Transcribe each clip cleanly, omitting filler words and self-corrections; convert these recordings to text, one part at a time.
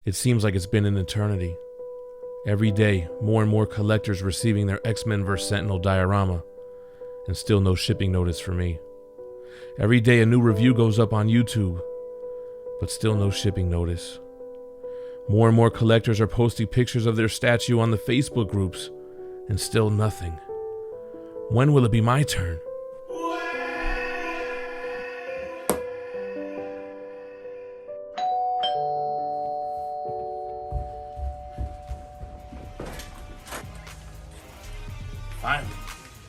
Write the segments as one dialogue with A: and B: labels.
A: It seems like it's been an eternity. Every day, more and more collectors receiving their X-Men vs. Sentinel Diorama, and still no shipping notice for me. Every day a new review goes up on YouTube, but still no shipping notice. More and more collectors are posting pictures of their statue on the Facebook groups, and still nothing. When will it be my turn? Finally.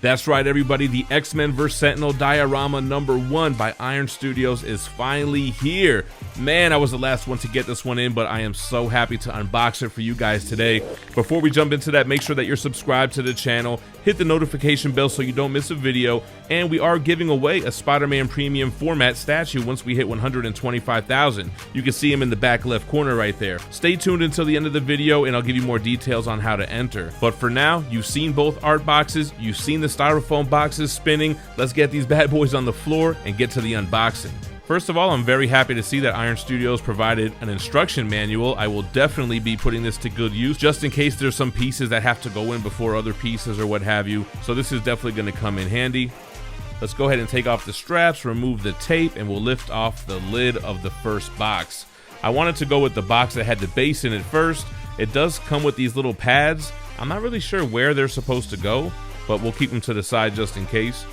A: That's right, everybody. The X-Men vs. Sentinel Diorama #1 by Iron Studios is finally here. Man, I was the last one to get this one in, but I am so happy to unbox it for you guys today. Before we jump into that, make sure that you're subscribed to the channel, hit the notification bell so you don't miss a video, and we are giving away a Spider-Man Premium Format statue once we hit 125,000. You can see him in the back left corner right there. Stay tuned until the end of the video, and I'll give you more details on how to enter. But for now, you've seen both art boxes, you've seen the styrofoam boxes spinning. Let's get these bad boys on the floor and get to the unboxing. First of all, I'm very happy to see that Iron Studios provided an instruction manual. I will definitely be putting this to good use, just in case there's some pieces that have to go in before other pieces or what have you. So this is definitely going to come in handy. Let's go ahead and take off the straps, remove the tape, and we'll lift off the lid of the first box. I wanted to go with the box that had the base in it first. It does come with these little pads. I'm not really sure where they're supposed to go, but we'll keep them to the side just in case.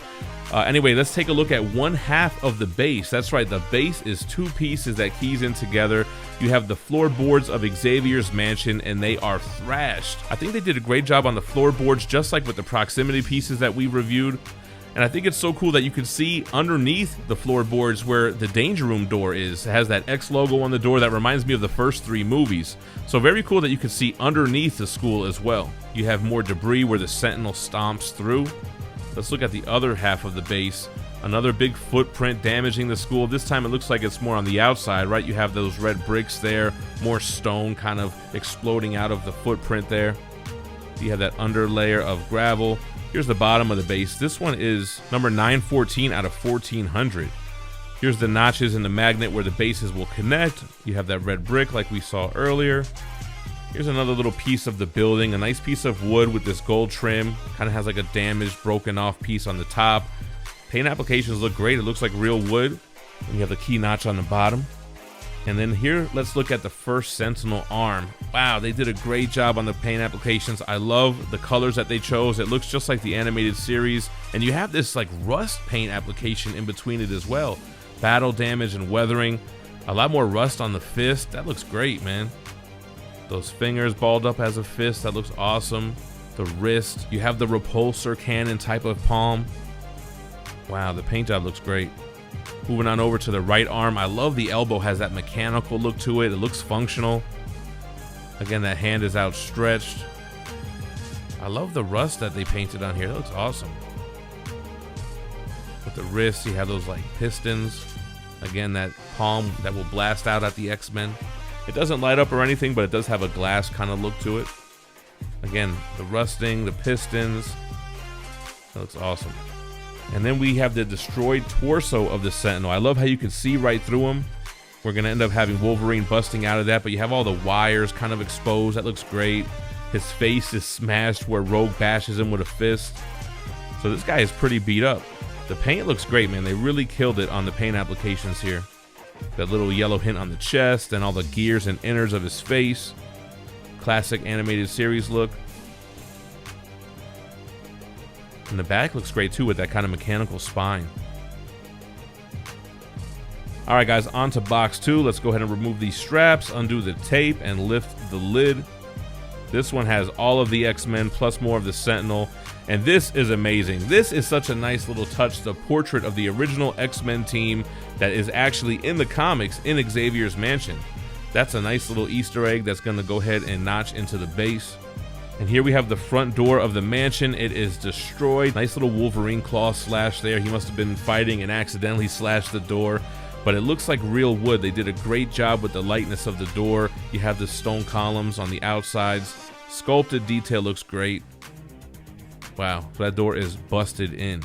A: Anyway, let's take a look at one half of the base. That's right, the base is two pieces that keys in together. You have the floorboards of Xavier's mansion, and they are thrashed. I think they did a great job on the floorboards, just like with the proximity pieces that we reviewed. And I think it's so cool that you can see underneath the floorboards where the Danger Room door is. It has that X logo on the door that reminds me of the first 3 movies. So very cool that you can see underneath the school as well. You have more debris where the Sentinel stomps through. Let's look at the other half of the base. Another big footprint damaging the school. This time it looks like it's more on the outside, right? You have those red bricks there, more stone kind of exploding out of the footprint there. You have that underlayer of gravel. Here's the bottom of the base. This one is number 914 out of 1400. Here's the notches in the magnet where the bases will connect. You have that red brick like we saw earlier. Here's another little piece of the building, a nice piece of wood with this gold trim. Kind of has like a damaged, broken off piece on the top. Paint applications look great. It looks like real wood. And you have the key notch on the bottom. And then here, let's look at the first Sentinel arm. Wow, they did a great job on the paint applications. I love the colors that they chose. It looks just like the animated series. And you have this like rust paint application in between it as well. Battle damage and weathering. A lot more rust on the fist. That looks great, man. Those fingers balled up as a fist. That looks awesome. The wrist. You have the repulsor cannon type of palm. Wow, the paint job looks great. Moving on over to the right arm. I love the elbow has that mechanical look to it. It looks functional. Again, that hand is outstretched. I love the rust that they painted on here. That looks awesome. With the wrist, you have those like pistons. Again, that palm that will blast out at the X-Men. It doesn't light up or anything, but it does have a glass kind of look to it. Again, the rusting, the pistons. That looks awesome. And then we have the destroyed torso of the Sentinel. I love how you can see right through him. We're going to end up having Wolverine busting out of that, but you have all the wires kind of exposed. That looks great. His face is smashed where Rogue bashes him with a fist. So this guy is pretty beat up. The paint looks great, man. They really killed it on the paint applications here. That little yellow hint on the chest and all the gears and innards of his face. Classic animated series look. And the back looks great too with that kind of mechanical spine. Alright guys, on to box 2. Let's go ahead and remove these straps, undo the tape, and lift the lid. This one has all of the X-Men plus more of the Sentinel. And this is amazing. This is such a nice little touch. The portrait of the original X-Men team that is actually in the comics in Xavier's mansion. That's a nice little Easter egg that's going to go ahead and notch into the base. And here we have the front door of the mansion. It is destroyed. Nice little Wolverine claw slash there. He must have been fighting and accidentally slashed the door. But it looks like real wood. They did a great job with the lightness of the door. You have the stone columns on the outsides. Sculpted detail looks great. Wow, that door is busted in.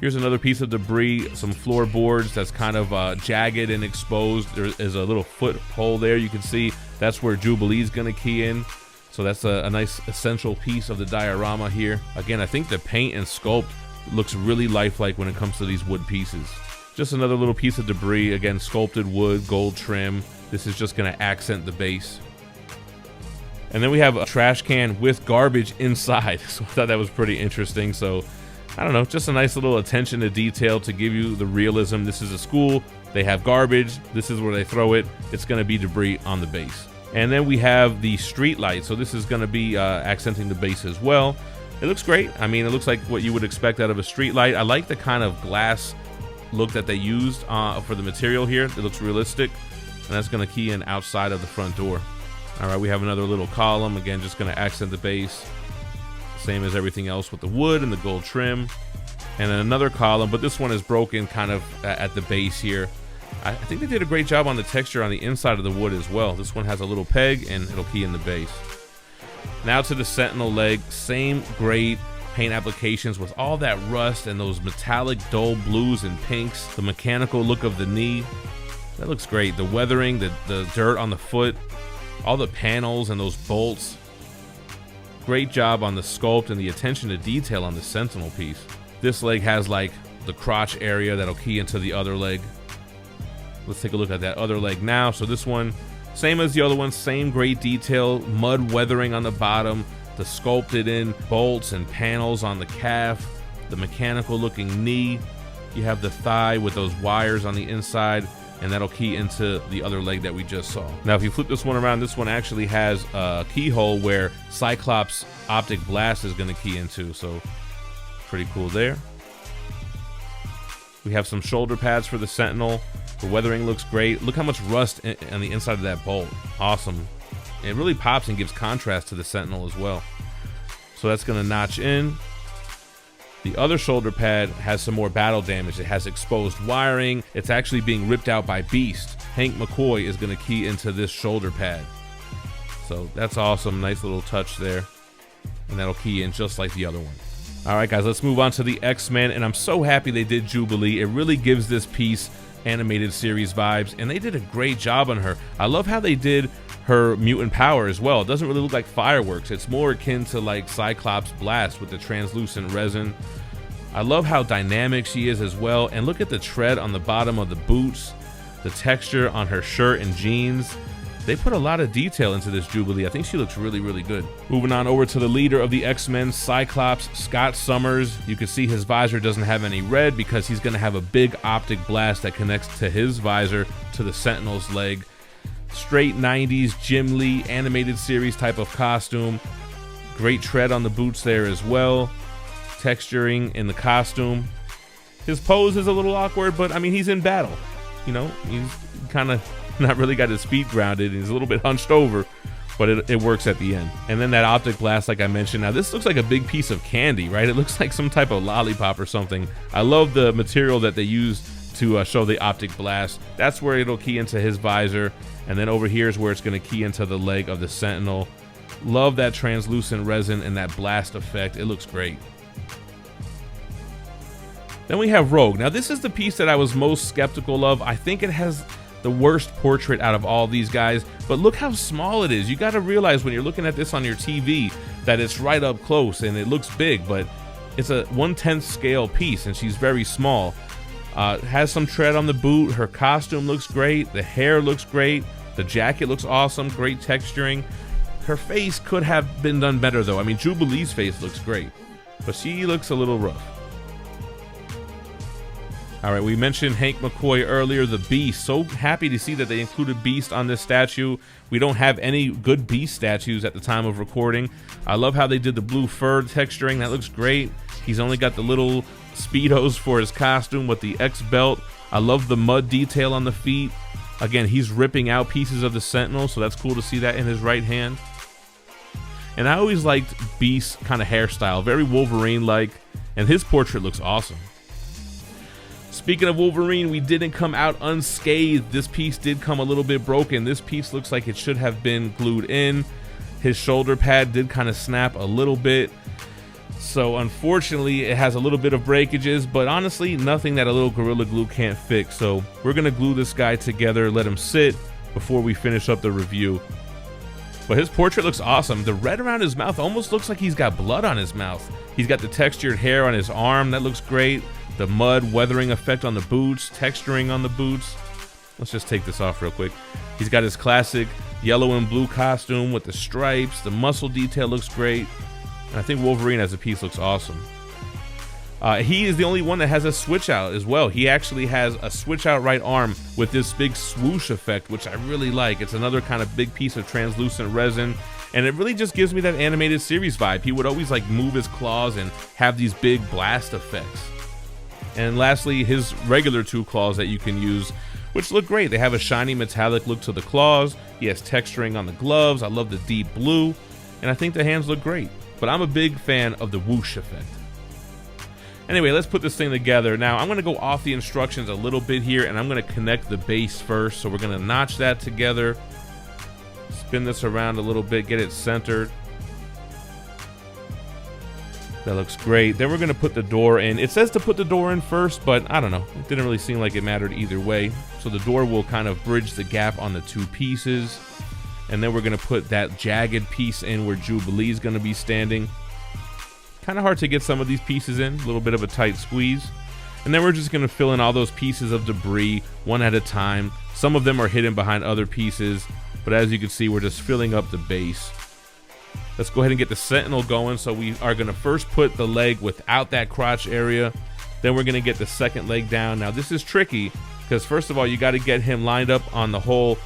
A: Here's another piece of debris, some floorboards that's kind of jagged and exposed. There is a little foot hole there. You can see that's where Jubilee's gonna key in. So that's a nice essential piece of the diorama here. Again, I think the paint and sculpt looks really lifelike when it comes to these wood pieces. Just another little piece of debris. Again, sculpted wood, gold trim. This is just gonna accent the base. And then we have a trash can with garbage inside. So I thought that was pretty interesting. So I don't know, just a nice little attention to detail to give you the realism. This is a school, they have garbage, this is where they throw it. It's gonna be debris on the base. And then we have the street light. So this is gonna be accenting the base as well. It looks great. I mean, it looks like what you would expect out of a street light. I like the kind of glass look that they used for the material here. It looks realistic. And that's gonna key in outside of the front door. All right, we have another little column. Again, just gonna accent the base. Same as everything else with the wood and the gold trim. And then another column, but this one is broken kind of at the base here. I think they did a great job on the texture on the inside of the wood as well. This one has a little peg and it'll key in the base. Now to the Sentinel leg, same great paint applications with all that rust and those metallic dull blues and pinks. The mechanical look of the knee, that looks great. The weathering, the dirt on the foot, all the panels and those bolts. Great job on the sculpt and the attention to detail on the Sentinel piece. This leg has like the crotch area that'll key into the other leg. Let's take a look at that other leg now. So this one, same as the other one, same great detail, mud weathering on the bottom, the sculpted in bolts and panels on the calf, the mechanical looking knee. You have the thigh with those wires on the inside, and that'll key into the other leg that we just saw. Now, if you flip this one around, this one actually has a keyhole where Cyclops optic blast is gonna key into, so pretty cool there. We have some shoulder pads for the Sentinel. The weathering looks great. Look how much rust on the inside of that bolt. Awesome. It really pops and gives contrast to the Sentinel as well. So that's gonna notch in. The other shoulder pad has some more battle damage. It has exposed wiring. It's actually being ripped out by Beast. Hank McCoy is gonna key into this shoulder pad. So that's awesome, nice little touch there. And that'll key in just like the other one. All right, guys, let's move on to the X-Men. And I'm so happy they did Jubilee. It really gives this piece animated series vibes, and they did a great job on her. I love how they did her mutant power as well. It doesn't really look like fireworks. It's more akin to like Cyclops blast with the translucent resin. I love how dynamic she is as well. And look at the tread on the bottom of the boots, the texture on her shirt and jeans. They put a lot of detail into this Jubilee. I think she looks really, really good. Moving on over to the leader of the X-Men, Cyclops, Scott Summers. You can see his visor doesn't have any red because he's gonna have a big optic blast that connects to his visor to the Sentinel's leg. Straight 90s Jim Lee animated series type of costume. Great tread on the boots there as well. Texturing in the costume. His pose is a little awkward, but I mean, he's in battle. You know, he's kind of not really got his feet grounded. He's a little bit hunched over, but it works at the end. And then that optic blast, like I mentioned. Now this looks like a big piece of candy, right? It looks like some type of lollipop or something. I love the material that they used to show the optic blast. That's where it'll key into his visor. And then over here is where it's gonna key into the leg of the Sentinel. Love that translucent resin and that blast effect. It looks great. Then we have Rogue. Now this is the piece that I was most skeptical of. I think it has the worst portrait out of all these guys, but look how small it is. You got to realize when you're looking at this on your TV that it's right up close and it looks big, but it's a 1/10 scale piece and she's very small. Has some tread on the boot. Her costume looks great. The hair looks great. The jacket looks awesome. Great texturing. Her face could have been done better though. I mean, Jubilee's face looks great, but she looks a little rough. All right, we mentioned Hank McCoy earlier, the Beast. So happy to see that they included Beast on this statue. We don't have any good Beast statues at the time of recording. I love how they did the blue fur texturing. That looks great. He's only got the little Speedos for his costume with the X belt. I love the mud detail on the feet. Again, he's ripping out pieces of the Sentinel, so that's cool to see that in his right hand. And I always liked Beast's kind of hairstyle, very Wolverine-like, and his portrait looks awesome. Speaking of Wolverine, we didn't come out unscathed. This piece did come a little bit broken. This piece looks like it should have been glued in. His shoulder pad did kind of snap a little bit. So unfortunately, it has a little bit of breakages, but honestly, nothing that a little Gorilla Glue can't fix. So we're gonna glue this guy together, let him sit before we finish up the review. But his portrait looks awesome. The red around his mouth almost looks like he's got blood on his mouth. He's got the textured hair on his arm, that looks great. The mud weathering effect on the boots, texturing on the boots. Let's just take this off real quick. He's got his classic yellow and blue costume with the stripes. The muscle detail looks great. And I think Wolverine as a piece looks awesome. He is the only one that has a switch out as well. He actually has a switch out right arm with this big swoosh effect, which I really like. It's another kind of big piece of translucent resin, and it really just gives me that animated series vibe. He would always like move his claws and have these big blast effects. And lastly, his regular two claws that you can use, which look great. They have a shiny metallic look to the claws. He has texturing on the gloves. I love the deep blue, and I think the hands look great. But I'm a big fan of the whoosh effect. Anyway, let's put this thing together. Now, I'm going to go off the instructions a little bit here, and I'm going to connect the base first. So we're going to notch that together, spin this around a little bit, get it centered. That looks great. Then we're going to put the door in. It says to put the door in first, but I don't know. It didn't really seem like it mattered either way. So the door will kind of bridge the gap on the two pieces. And then we're going to put that jagged piece in where Jubilee is going to be standing. Kind of hard to get some of these pieces in, a little bit of a tight squeeze. And then we're just going to fill in all those pieces of debris one at a time. Some of them are hidden behind other pieces, but as you can see, we're just filling up the base. Let's go ahead and get the Sentinel going. So we are going to first put the leg without that crotch area. Then we're going to get the second leg down. Now this is tricky because first of all, you got to get him lined up on the hole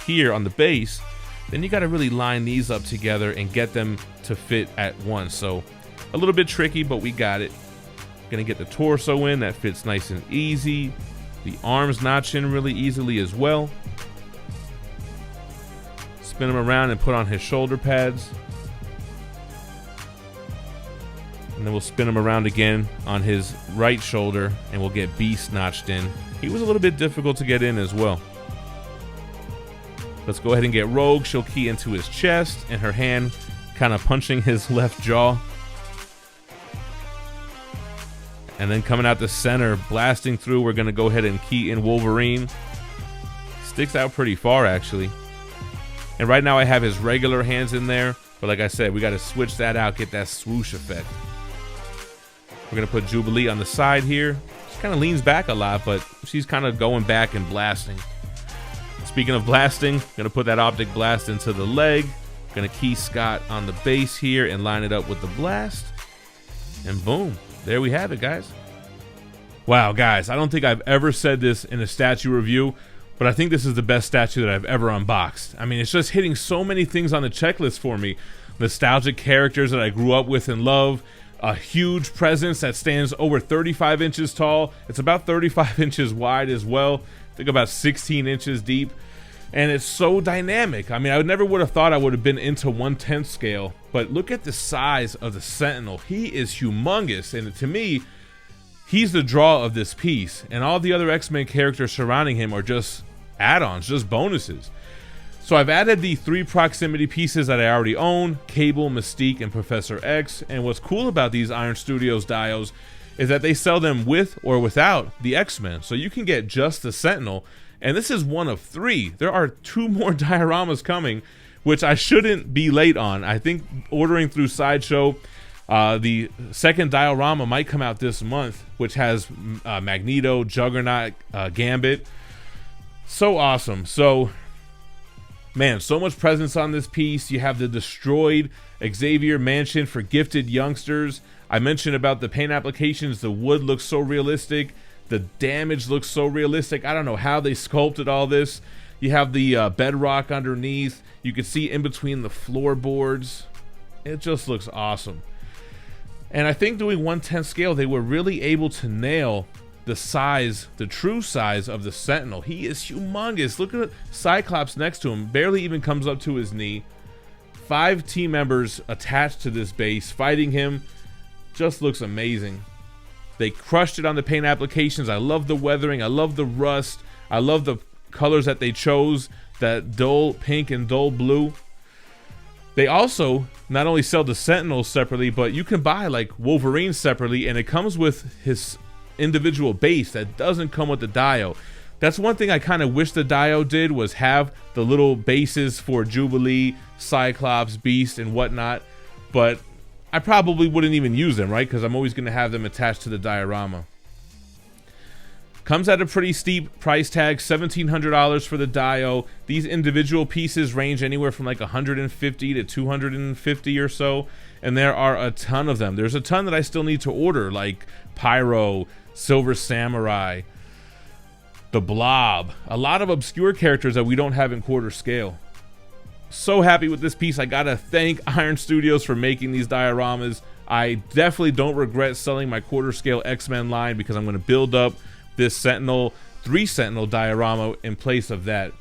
A: here on the base. Then you got to really line these up together and get them to fit at once. So a little bit tricky, but we got it. Gonna get the torso in, that fits nice and easy. The arms notch in really easily as well. Spin him around and put on his shoulder pads. And then we'll spin him around again on his right shoulder and we'll get Beast notched in. He was a little bit difficult to get in as well. Let's go ahead and get Rogue. She'll key into his chest and her hand kind of punching his left jaw. And then coming out the center, blasting through, we're going to go ahead and key in Wolverine. Sticks out pretty far, actually. And right now I have his regular hands in there. But like I said, we got to switch that out, get that swoosh effect. We're going to put Jubilee on the side here. She kind of leans back a lot, but she's kind of going back and blasting. Speaking of blasting, going to put that optic blast into the leg. Going to key Scott on the base here and line it up with the blast. And boom. There we have it, guys. Wow, guys, I don't think I've ever said this in a statue review, but I think this is the best statue that I've ever unboxed. I mean, it's just hitting so many things on the checklist for me. Nostalgic characters that I grew up with and love. A huge presence that stands over 35 inches tall. It's about 35 inches wide as well. I think about 16 inches deep. And it's so dynamic. I mean, I never would have thought I would have been into 1/10 scale, but look at the size of the Sentinel. He is humongous, and to me, he's the draw of this piece, and all the other X-Men characters surrounding him are just add-ons, just bonuses. So I've added the 3 proximity pieces that I already own, Cable, Mystique, and Professor X, and what's cool about these Iron Studios dials is that they sell them with or without the X-Men, so you can get just the Sentinel. And this is one of 3. There are 2 more dioramas coming, which I shouldn't be late on. I think ordering through Sideshow, the second diorama might come out this month, which has Magneto, Juggernaut, Gambit. So awesome. So, man, so much presence on this piece. You have the destroyed Xavier Mansion for gifted youngsters. I mentioned about the paint applications. The wood looks so realistic. The damage looks so realistic. I don't know how they sculpted all this. You have the bedrock underneath. You can see in between the floorboards. It just looks awesome. And I think doing 1/10 scale, they were really able to nail the size, the true size of the Sentinel. He is humongous. Look at Cyclops next to him. Barely even comes up to his knee. 5 team members attached to this base fighting him. Just looks amazing. They crushed it on the paint applications. I love the weathering. I love the rust. I love the colors that they chose, that dull pink and dull blue. They also not only sell the Sentinels separately, but you can buy like Wolverine separately, and it comes with his individual base that doesn't come with the Dio. That's one thing I kind of wish the Dio did, was have the little bases for Jubilee, Cyclops, Beast, and whatnot. But I probably wouldn't even use them, right? Because I'm always going to have them attached to the diorama. Comes at a pretty steep price tag, $1,700 for the Dio. These individual pieces range anywhere from like 150 to 250 or so, and there are a ton of them. There's a ton that I still need to order, like Pyro, Silver Samurai, the Blob, a lot of obscure characters that we don't have in quarter scale. So happy with this piece. I gotta thank Iron Studios for making these dioramas. I definitely don't regret selling my quarter scale X-Men line, because I'm going to build up this Sentinel, 3 Sentinel diorama in place of that.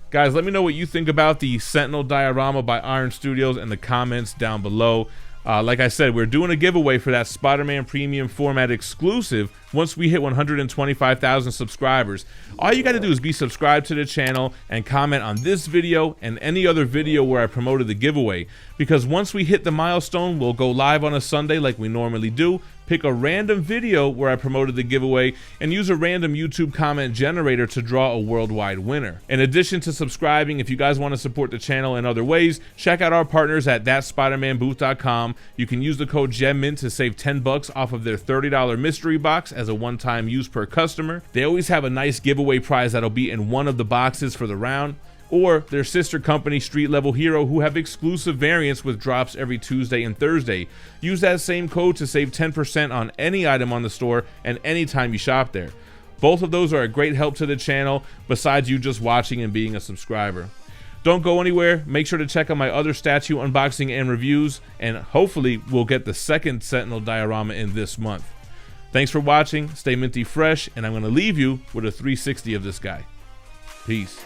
A: Guys, let me know what you think about the Sentinel diorama by Iron Studios in the comments down below. Like I said, we're doing a giveaway for that Spider-Man Premium Format exclusive once we hit 125,000 subscribers. All you got to do is be subscribed to the channel and comment on this video and any other video where I promoted the giveaway. Because once we hit the milestone, we'll go live on a Sunday like we normally do, pick a random video where I promoted the giveaway, and use a random YouTube comment generator to draw a worldwide winner. In addition to subscribing, if you guys want to support the channel in other ways, check out our partners at thatspidermanbooth.com. You can use the code GEMMINT to save 10 bucks off of their $30 mystery box as a one-time use per customer. They always have a nice giveaway prize that'll be in one of the boxes for the round. Or their sister company, Street Level Hero, who have exclusive variants with drops every Tuesday and Thursday. Use that same code to save 10% on any item on the store and anytime you shop there. Both of those are a great help to the channel, besides you just watching and being a subscriber. Don't go anywhere. Make sure to check out my other statue unboxing and reviews, and hopefully we'll get the second Sentinel diorama in this month. Thanks for watching. Stay minty fresh, and I'm going to leave you with a 360 of this guy. Peace.